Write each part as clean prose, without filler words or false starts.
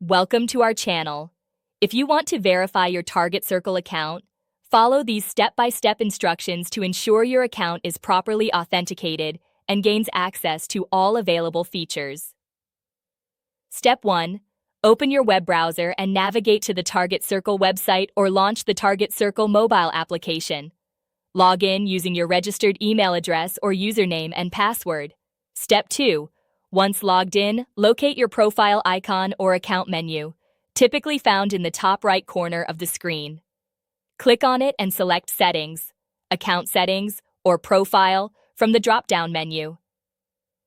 Welcome to our channel. If you want to verify your Target Circle account, follow these step-by-step instructions to ensure your account is properly authenticated and gains access to all available features. Step 1. Open your web browser and navigate to the Target Circle website or launch the Target Circle mobile application. Log in using your registered email address or username and password. Step 2. Once logged in, locate your profile icon or account menu, typically found in the top right corner of the screen. Click on it and select Settings, Account Settings, or Profile from the drop-down menu.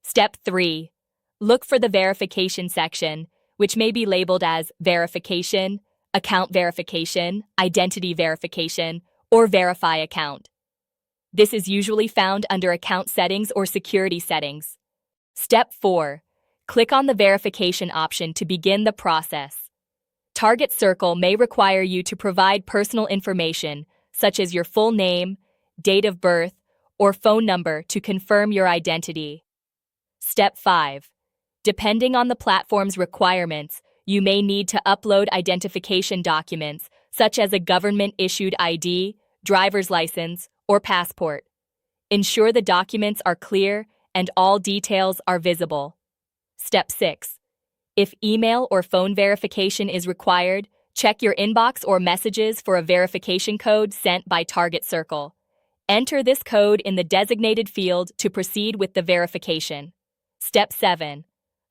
Step 3. Look for the Verification section, which may be labeled as Verification, Account Verification, Identity Verification, or Verify Account. This is usually found under Account Settings or Security Settings. Step 4. Click on the verification option to begin the process. Target Circle may require you to provide personal information, such as your full name, date of birth, or phone number to confirm your identity. Step 5. Depending on the platform's requirements, you may need to upload identification documents, such as a government-issued ID, driver's license, or passport. Ensure the documents are clear and all details are visible. Step 6. If email or phone verification is required, check your inbox or messages for a verification code sent by Target Circle. Enter this code in the designated field to proceed with the verification. Step 7.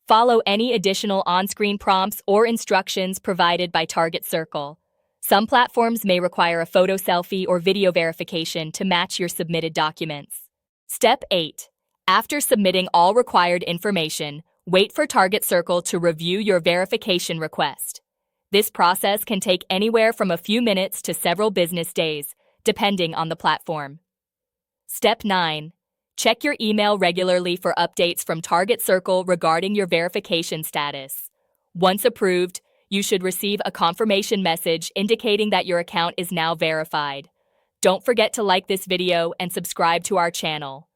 Follow any additional on-screen prompts or instructions provided by Target Circle. Some platforms may require a photo selfie or video verification to match your submitted documents. Step 8. After submitting all required information, wait for Target Circle to review your verification request. This process can take anywhere from a few minutes to several business days, depending on the platform. Step 9. Check your email regularly for updates from Target Circle regarding your verification status. Once approved, you should receive a confirmation message indicating that your account is now verified. Don't forget to like this video and subscribe to our channel.